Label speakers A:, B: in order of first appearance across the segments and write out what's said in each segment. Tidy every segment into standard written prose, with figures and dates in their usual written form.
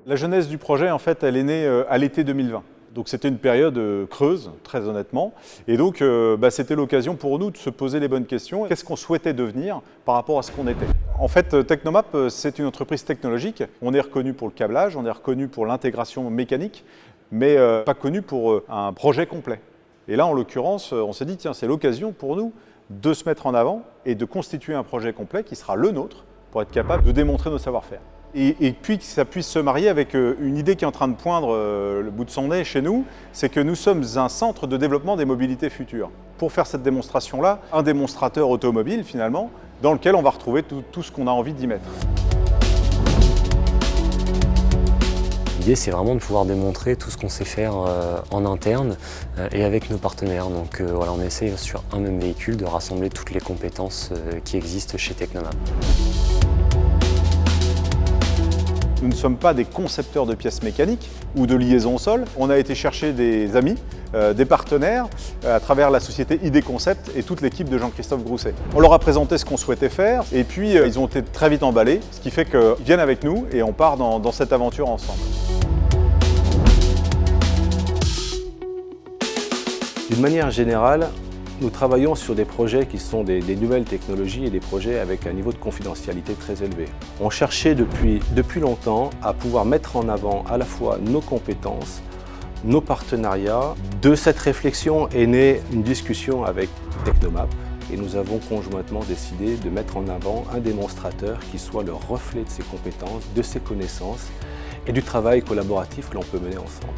A: La genèse du projet, en fait, elle est née à l'été 2020. Donc c'était une période creuse, très honnêtement. Et donc c'était l'occasion pour nous de se poser les bonnes questions. Qu'est-ce qu'on souhaitait devenir par rapport à ce qu'on était? En fait, Technomap, c'est une entreprise technologique. On est reconnu pour le câblage, on est reconnu pour l'intégration mécanique, mais pas connu pour un projet complet. Et là, en l'occurrence, on s'est dit, tiens, c'est l'occasion pour nous de se mettre en avant et de constituer un projet complet qui sera le nôtre pour être capable de démontrer nos savoir-faire. Et puis que ça puisse se marier avec une idée qui est en train de poindre le bout de son nez chez nous, c'est que nous sommes un centre de développement des mobilités futures. Pour faire cette démonstration-là, un démonstrateur automobile finalement, dans lequel on va retrouver tout ce qu'on a envie d'y mettre.
B: L'idée, c'est vraiment de pouvoir démontrer tout ce qu'on sait faire en interne et avec nos partenaires. Donc voilà, on essaie sur un même véhicule de rassembler toutes les compétences qui existent chez Technomap.
A: Nous ne sommes pas des concepteurs de pièces mécaniques ou de liaisons au sol. On a été chercher des amis, des partenaires, à travers la société ID Concept et toute l'équipe de Jean-Christophe Grousset. On leur a présenté ce qu'on souhaitait faire et puis ils ont été très vite emballés, ce qui fait qu'ils viennent avec nous et on part dans cette aventure ensemble.
C: D'une manière générale, nous travaillons sur des projets qui sont des nouvelles technologies et des projets avec un niveau de confidentialité très élevé. On cherchait depuis longtemps à pouvoir mettre en avant à la fois nos compétences, nos partenariats. De cette réflexion est née une discussion avec Technomap et nous avons conjointement décidé de mettre en avant un démonstrateur qui soit le reflet de ses compétences, de ses connaissances et du travail collaboratif que l'on peut mener ensemble.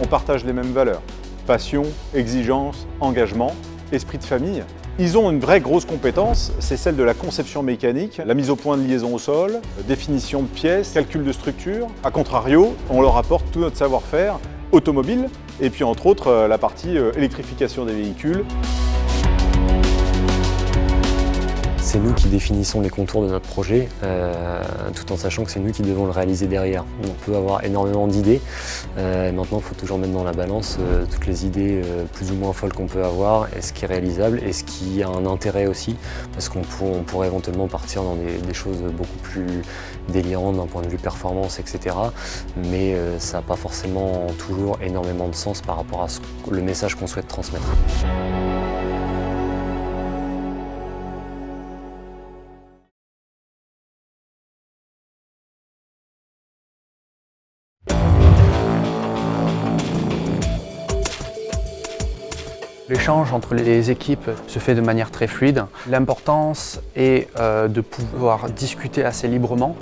A: On partage les mêmes valeurs, passion, exigence, engagement, esprit de famille. Ils ont une vraie grosse compétence, c'est celle de la conception mécanique, la mise au point de liaison au sol, définition de pièces, calcul de structure. A contrario, on leur apporte tout notre savoir-faire automobile et puis entre autres la partie électrification des véhicules.
B: C'est nous qui définissons les contours de notre projet, tout en sachant que c'est nous qui devons le réaliser derrière. On peut avoir énormément d'idées, maintenant il faut toujours mettre dans la balance toutes les idées plus ou moins folles qu'on peut avoir, et ce qui est réalisable et ce qui a un intérêt aussi, parce qu'on pourrait éventuellement partir dans des choses beaucoup plus délirantes d'un point de vue performance, etc. Mais ça n'a pas forcément toujours énormément de sens par rapport à le message qu'on souhaite transmettre.
D: L'échange entre les équipes se fait de manière très fluide. L'importance est de pouvoir discuter assez librement,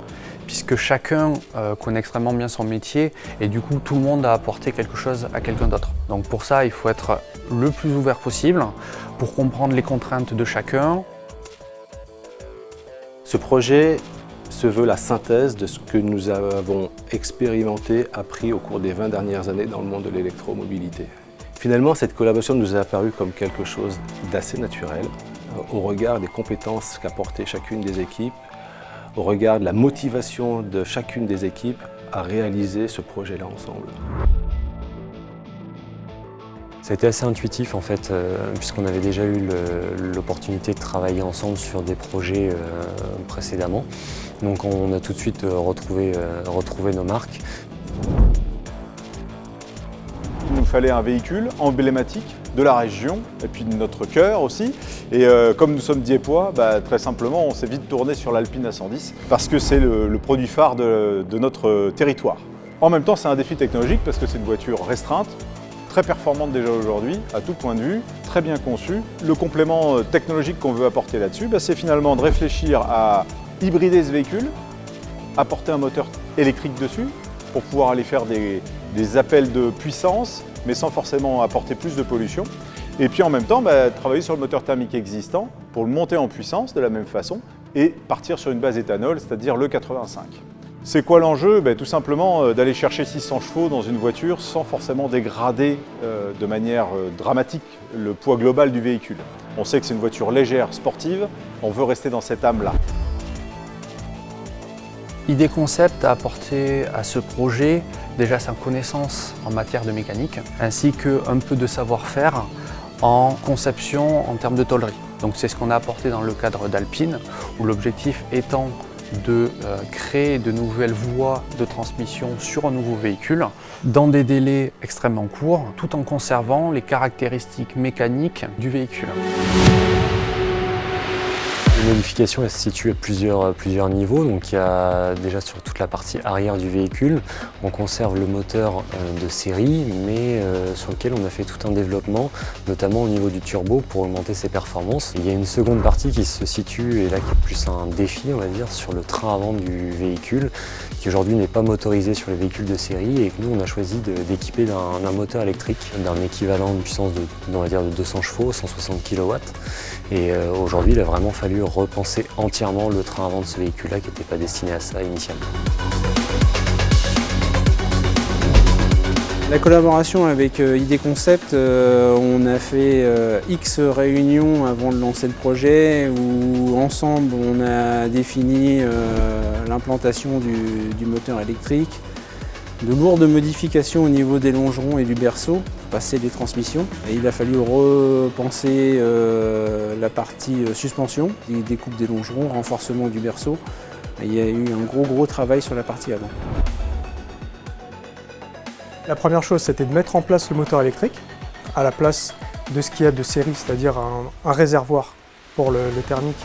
D: puisque chacun connaît extrêmement bien son métier et du coup tout le monde a apporté quelque chose à quelqu'un d'autre. Donc pour ça, il faut être le plus ouvert possible pour comprendre les contraintes de chacun.
C: Ce projet se veut la synthèse de ce que nous avons expérimenté, appris au cours des 20 dernières années dans le monde de l'électromobilité. Finalement, cette collaboration nous est apparue comme quelque chose d'assez naturel, au regard des compétences qu'apportait chacune des équipes, au regard de la motivation de chacune des équipes à réaliser ce projet-là ensemble.
B: Ça a été assez intuitif en fait, puisqu'on avait déjà eu l'opportunité de travailler ensemble sur des projets précédemment. Donc on a tout de suite retrouvé nos marques.
A: Il nous fallait un véhicule emblématique de la région et puis de notre cœur aussi. Et comme nous sommes diepois, très simplement, on s'est vite tourné sur l'Alpine A110 parce que c'est le produit phare de notre territoire. En même temps, c'est un défi technologique parce que c'est une voiture restreinte, très performante déjà aujourd'hui, à tout point de vue, très bien conçue. Le complément technologique qu'on veut apporter là-dessus, c'est finalement de réfléchir à hybrider ce véhicule, apporter un moteur électrique dessus pour pouvoir aller faire des appels de puissance, mais sans forcément apporter plus de pollution. Et puis en même temps, travailler sur le moteur thermique existant pour le monter en puissance de la même façon et partir sur une base éthanol, c'est-à-dire le 85. C'est quoi l'enjeu? Tout simplement d'aller chercher 600 chevaux dans une voiture sans forcément dégrader de manière dramatique le poids global du véhicule. On sait que c'est une voiture légère, sportive, on veut rester dans cette âme-là.
D: ID Concept a apporté à ce projet déjà sa connaissance en matière de mécanique, ainsi qu'un peu de savoir-faire en conception en termes de tôlerie. Donc c'est ce qu'on a apporté dans le cadre d'Alpine, où l'objectif étant de créer de nouvelles voies de transmission sur un nouveau véhicule dans des délais extrêmement courts, tout en conservant les caractéristiques mécaniques du véhicule.
B: La modification elle se situe à plusieurs niveaux. Donc il y a déjà sur toute la partie arrière du véhicule, on conserve le moteur de série, mais sur lequel on a fait tout un développement, notamment au niveau du turbo pour augmenter ses performances. Il y a une seconde partie qui se situe, et là qui est plus un défi on va dire, sur le train avant du véhicule, qui aujourd'hui n'est pas motorisé sur les véhicules de série et que nous on a choisi d'équiper d'un moteur électrique, d'un équivalent de puissance on va dire de 200 chevaux, 160 kW. Et aujourd'hui il a vraiment fallu repenser entièrement le train avant de ce véhicule-là qui n'était pas destiné à ça initialement.
E: La collaboration avec ID Concept, on a fait X réunions avant de lancer le projet où ensemble on a défini l'implantation du moteur électrique, de lourdes modifications au niveau des longerons et du berceau pour passer les transmissions. Et il a fallu repenser la partie suspension, découpe des longerons, renforcement du berceau. Et il y a eu un gros travail sur la partie avant.
F: La première chose, c'était de mettre en place le moteur électrique à la place de ce qu'il y a de série, c'est-à-dire un réservoir pour le thermique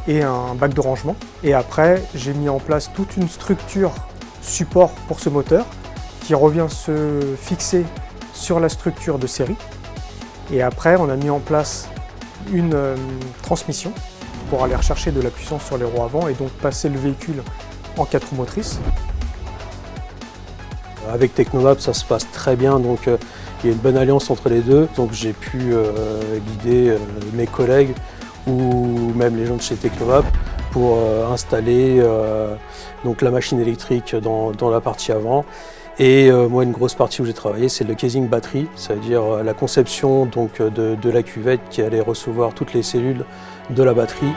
F: et un bac de rangement. Et après, j'ai mis en place toute une structure support pour ce moteur qui revient se fixer sur la structure de série. Et après, on a mis en place une transmission pour aller rechercher de la puissance sur les roues avant et donc passer le véhicule en 4 roues motrices.
G: Avec Technomap, ça se passe très bien, donc il y a une bonne alliance entre les deux. Donc j'ai pu guider mes collègues ou même les gens de chez Technomap pour installer donc la machine électrique dans la partie avant. Et moi, une grosse partie où j'ai travaillé, c'est le casing batterie, c'est-à-dire la conception donc, de la cuvette qui allait recevoir toutes les cellules de la batterie.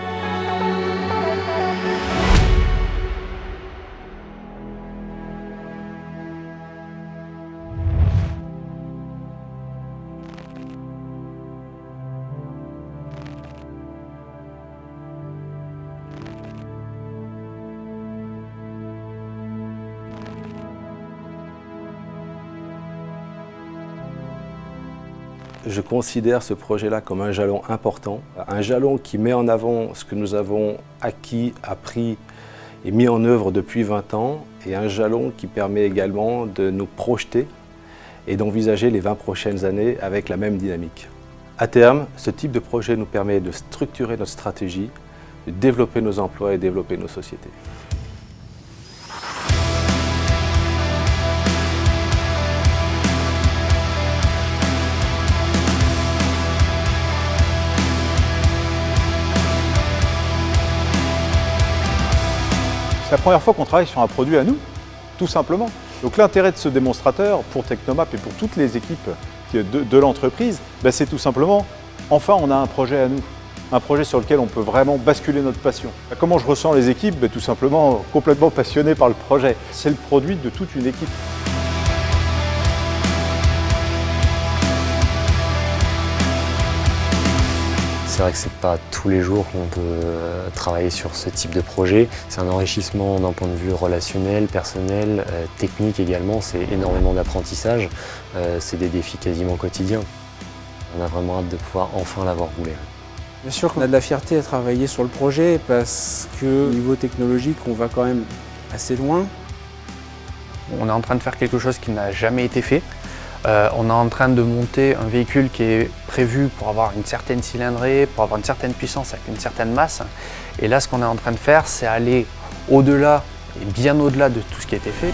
C: Je considère ce projet-là comme un jalon important, un jalon qui met en avant ce que nous avons acquis, appris et mis en œuvre depuis 20 ans, et un jalon qui permet également de nous projeter et d'envisager les 20 prochaines années avec la même dynamique. À terme, ce type de projet nous permet de structurer notre stratégie, de développer nos emplois et développer nos sociétés.
A: C'est la première fois qu'on travaille sur un produit à nous, tout simplement. Donc l'intérêt de ce démonstrateur pour Technomap et pour toutes les équipes de l'entreprise, c'est tout simplement, enfin on a un projet à nous, un projet sur lequel on peut vraiment basculer notre passion. Comment je ressens les équipes? Tout simplement complètement passionnées par le projet. C'est le produit de toute une équipe.
B: C'est vrai que c'est pas tous les jours qu'on peut travailler sur ce type de projet. C'est un enrichissement d'un point de vue relationnel, personnel, technique également. C'est énormément d'apprentissage. C'est des défis quasiment quotidiens. On a vraiment hâte de pouvoir enfin l'avoir roulé.
E: Bien sûr qu'on a de la fierté à travailler sur le projet parce qu'au niveau technologique, on va quand même assez loin.
D: On est en train de faire quelque chose qui n'a jamais été fait. On est en train de monter un véhicule qui est prévu pour avoir une certaine cylindrée, pour avoir une certaine puissance avec une certaine masse. Et là, ce qu'on est en train de faire, c'est aller au-delà et bien au-delà de tout ce qui a été fait.